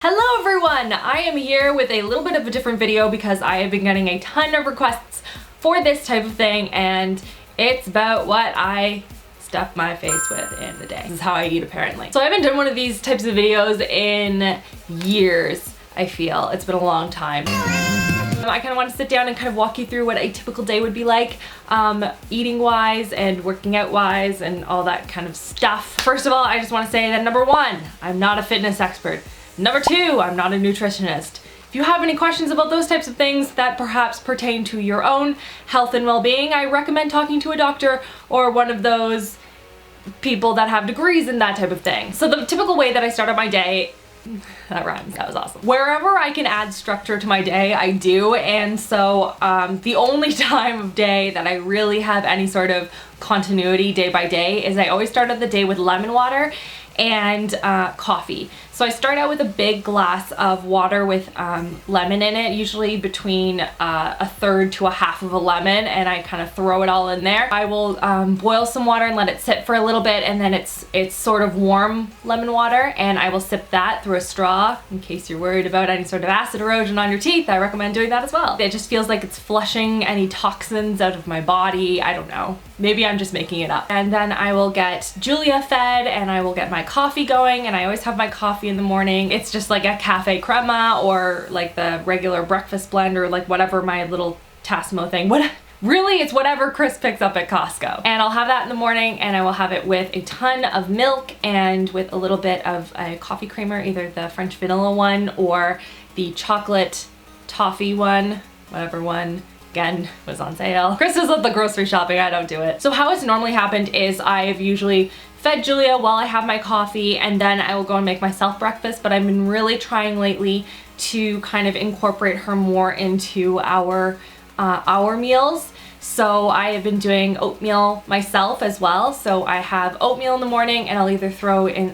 Hello everyone! I am here with a little bit of a different video because I have been getting a ton of requests for this type of thing, and it's about what I stuff my face with in the day. This is how I eat apparently. So I haven't done one of these types of videos in years, I feel. It's been a long time. I kind of want to sit down and kind of walk you through what a typical day would be like, eating wise and working out wise and all that kind of stuff. First of all, I just want to say that number one, I'm not a fitness expert. Number two, I'm not a nutritionist. If you have any questions about those types of things that perhaps pertain to your own health and well-being, I recommend talking to a doctor or one of those people that have degrees in that type of thing. So the typical way that I start out my day, that rhymes, that was awesome. Wherever I can add structure to my day, I do, and so the only time of day that I really have any sort of continuity day by day is I always start out the day with lemon water and coffee. So I start out with a big glass of water with lemon in it, usually between a third to a half of a lemon, and I kind of throw it all in there. I will boil some water and let it sit for a little bit, and then it's sort of warm lemon water, and I will sip that through a straw. In case you're worried about any sort of acid erosion on your teeth, I recommend doing that as well. It just feels like it's flushing any toxins out of my body. I don't know. Maybe I'm just making it up. And then I will get Julia fed, and I will get my coffee going, and I always have my coffee in the morning. It's just like a cafe crema or like the regular breakfast blend or like whatever my little Tassimo thing. Really, it's whatever Chris picks up at Costco. And I'll have that in the morning, and I will have it with a ton of milk and with a little bit of a coffee creamer, either the French vanilla one or the chocolate toffee one, whatever one. Again, was on sale. Chris is at the grocery shopping, I don't do it. So how it's normally happened is I've usually fed Julia while I have my coffee, and then I will go and make myself breakfast, but I've been really trying lately to kind of incorporate her more into our meals. So I have been doing oatmeal myself as well. So I have oatmeal in the morning, and I'll either throw in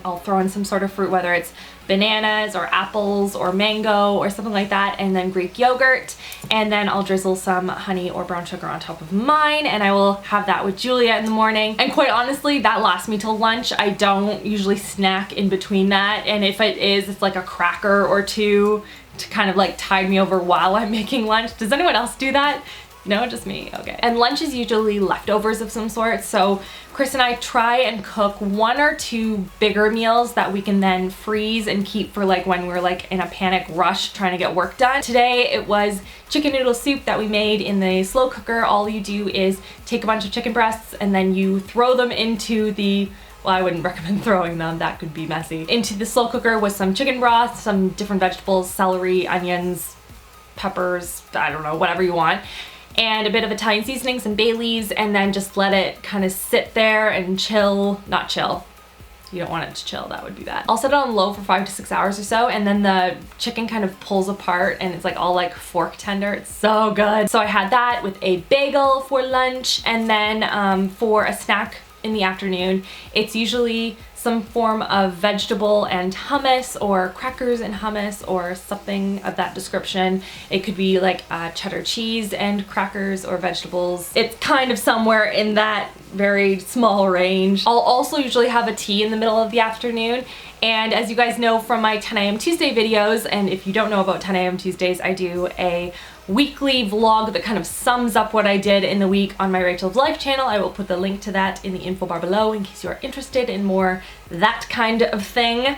some sort of fruit, whether it's bananas or apples or mango or something like that, and then Greek yogurt, and then I'll drizzle some honey or brown sugar on top of mine, and I will have that with Julia in the morning. And quite honestly, that lasts me till lunch. I don't usually snack in between that, and if it is, it's like a cracker or two to kind of like tide me over while I'm making lunch. Does anyone else do that? No, just me, okay. And lunch is usually leftovers of some sort, so Chris and I try and cook one or two bigger meals that we can then freeze and keep for like when we're like in a panic rush trying to get work done. Today it was chicken noodle soup that we made in the slow cooker. All you do is take a bunch of chicken breasts and then you throw them into the, well, I wouldn't recommend throwing them, that could be messy, into the slow cooker with some chicken broth, some different vegetables, celery, onions, peppers, I don't know, whatever you want, and a bit of Italian seasoning, some bay leaves, and then just let it kind of sit there and chill. Not chill. You don't want it to chill, that would be bad. I'll set it on low for 5 to 6 hours or so, and then the chicken kind of pulls apart and it's like all like fork tender. It's so good. So I had that with a bagel for lunch, and then for a snack in the afternoon, it's usually some form of vegetable and hummus, or crackers and hummus, or something of that description. It could be like cheddar cheese and crackers or vegetables. It's kind of somewhere in that very small range. I'll also usually have a tea in the middle of the afternoon, and as you guys know from my 10 a.m. Tuesday videos, and if you don't know about 10 a.m. Tuesdays, I do a weekly vlog that kind of sums up what I did in the week on my RachhLoves Life channel. I will put the link to that in the info bar below in case you are interested in more that kind of thing.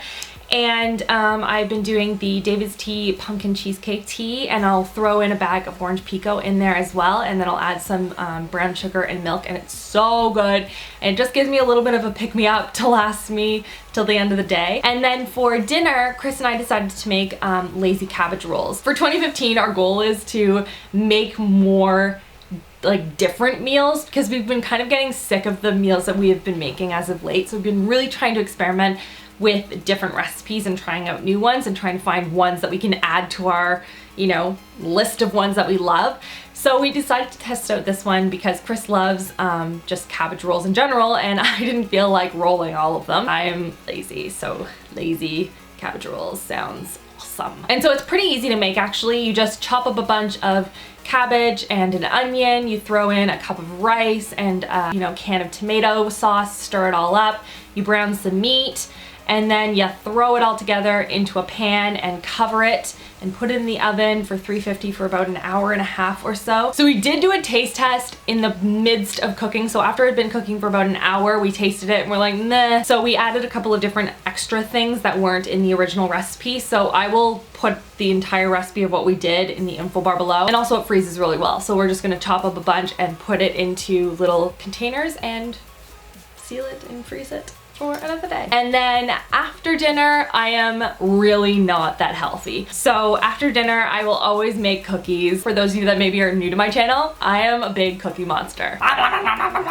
And I've been doing the David's Tea pumpkin cheesecake tea, and I'll throw in a bag of orange pico in there as well, and then I'll add some brown sugar and milk, and it's so good, and it just gives me a little bit of a pick-me-up to last me till the end of the day. And then for dinner, Chris and I decided to make lazy cabbage rolls. For 2015, our goal is to make more like different meals, because we've been kind of getting sick of the meals that we have been making as of late. So we've been really trying to experiment with different recipes and trying out new ones and trying to find ones that we can add to our, you know, list of ones that we love. So we decided to test out this one because Chris loves just cabbage rolls in general, and I didn't feel like rolling all of them. I am lazy, so lazy cabbage rolls sounds awesome. And so it's pretty easy to make actually. You just chop up a bunch of cabbage and an onion, you throw in a cup of rice and you know, can of tomato sauce, stir it all up, you brown some meat, and then you throw it all together into a pan and cover it and put it in the oven for 350 for about an hour and a half or so. So we did do a taste test in the midst of cooking. So after it had been cooking for about an hour, we tasted it and we're like, nah. So we added a couple of different extra things that weren't in the original recipe. So I will put the entire recipe of what we did in the info bar below. And also it freezes really well. So we're just gonna chop up a bunch and put it into little containers and seal it and freeze it for another day. And then after dinner, I am really not that healthy. So after dinner, I will always make cookies. For those of you that maybe are new to my channel, I am a big cookie monster.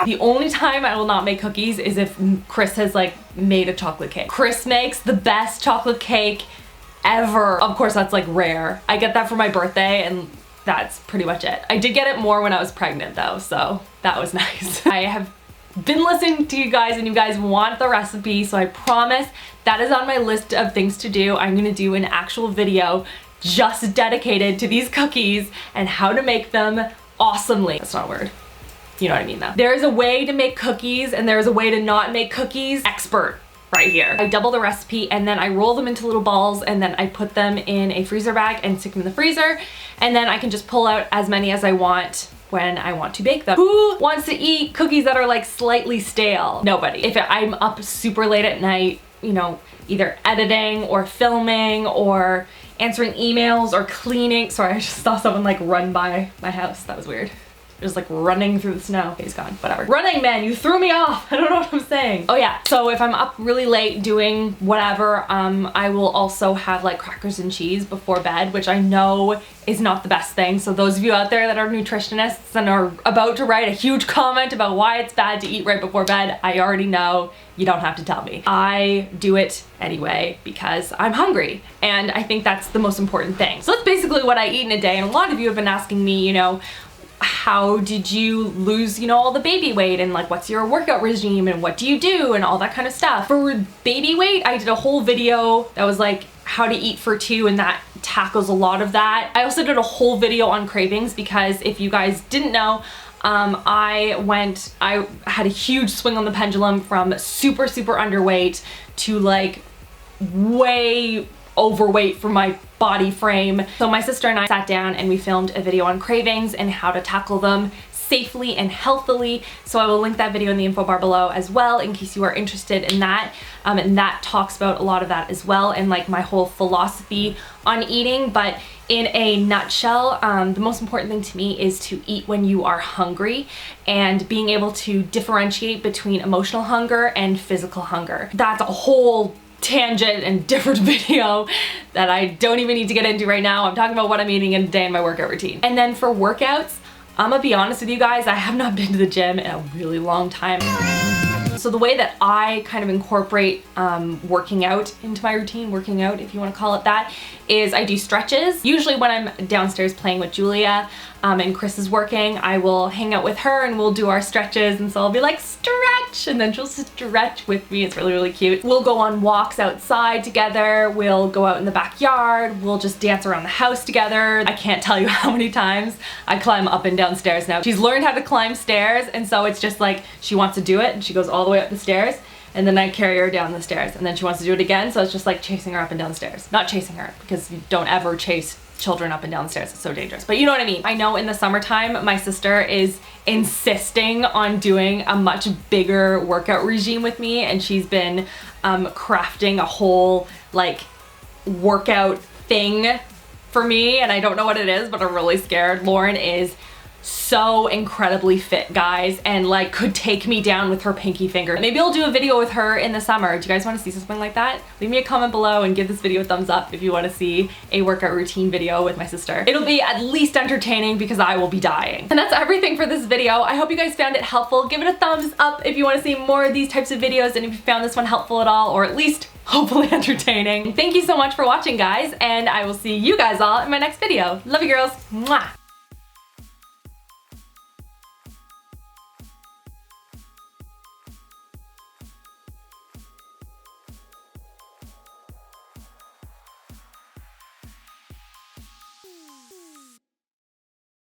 The only time I will not make cookies is if Chris has like made a chocolate cake. Chris makes the best chocolate cake ever. Of course, that's like rare. I get that for my birthday and that's pretty much it. I did get it more when I was pregnant though, so that was nice. I have been listening to you guys and you guys want the recipe, so I promise that is on my list of things to do. I'm gonna do an actual video just dedicated to these cookies and how to make them awesomely. That's not a word. You know what I mean though. There is a way to make cookies and there is a way to not make cookies. Expert right here. I double the recipe and then I roll them into little balls and then I put them in a freezer bag and stick them in the freezer, and then I can just pull out as many as I want when I want to bake them. Who wants to eat cookies that are like slightly stale? Nobody. If I'm up super late at night, you know, either editing or filming or answering emails or cleaning. Sorry, I just saw someone like run by my house. That was weird. Just like running through the snow. Okay, he's gone, whatever. Running Man, you threw me off. I don't know what I'm saying. Oh yeah, so if I'm up really late doing whatever, I will also have like crackers and cheese before bed, which I know is not the best thing. So those of you out there that are nutritionists and are about to write a huge comment about why it's bad to eat right before bed, I already know. You don't have to tell me. I do it anyway because I'm hungry, and I think that's the most important thing. So that's basically what I eat in a day, and a lot of you have been asking me, you know, how did you lose, you know, all the baby weight, and like what's your workout regime and what do you do and all that kind of stuff. For baby weight, I did a whole video that was like how to eat for two, and that tackles a lot of that. I also did a whole video on cravings because if you guys didn't know, I had a huge swing on the pendulum from super underweight to like way overweight for my body frame. So my sister and I sat down and we filmed a video on cravings and how to tackle them safely and healthily. So I will link that video in the info bar below as well in case you are interested in that. And that talks about a lot of that as well, and like my whole philosophy on eating. But in a nutshell, the most important thing to me is to eat when you are hungry and being able to differentiate between emotional hunger and physical hunger. That's a whole tangent and different video that I don't even need to get into right now. I'm talking about what I'm eating in a day in my workout routine. And then for workouts, I'm gonna be honest with you guys, I have not been to the gym in a really long time. So the way that I kind of incorporate working out into my routine, working out if you want to call it that, is I do stretches. Usually when I'm downstairs playing with Julia and Chris is working, I will hang out with her and we'll do our stretches, and so I'll be like, stretch, and then she'll stretch with me. It's really cute. We'll go on walks outside together, we'll go out in the backyard, we'll just dance around the house together. I can't tell you how many times I climb up and down stairs now. She's learned how to climb stairs, and so it's just like she wants to do it and she goes all the way up the stairs, and then I carry her down the stairs, and then she wants to do it again, so it's just like chasing her up and down the stairs. Not chasing her, because you don't ever chase children up and down the stairs, it's so dangerous, but you know what I mean. I know in the summertime my sister is insisting on doing a much bigger workout regime with me, and she's been crafting a whole like workout thing for me, and I don't know what it is, but I'm really scared. Lauren is so incredibly fit, guys, and like could take me down with her pinky finger. Maybe I'll do a video with her in the summer. Do you guys want to see something like that? Leave me a comment below and give this video a thumbs up if you want to see a workout routine video with my sister. It'll be at least entertaining because I will be dying. And that's everything for this video. I hope you guys found it helpful. Give it a thumbs up if you want to see more of these types of videos, and if you found this one helpful at all, or at least hopefully entertaining. Thank you so much for watching, guys, and I will see you guys all in my next video. Love you, girls. Mwah.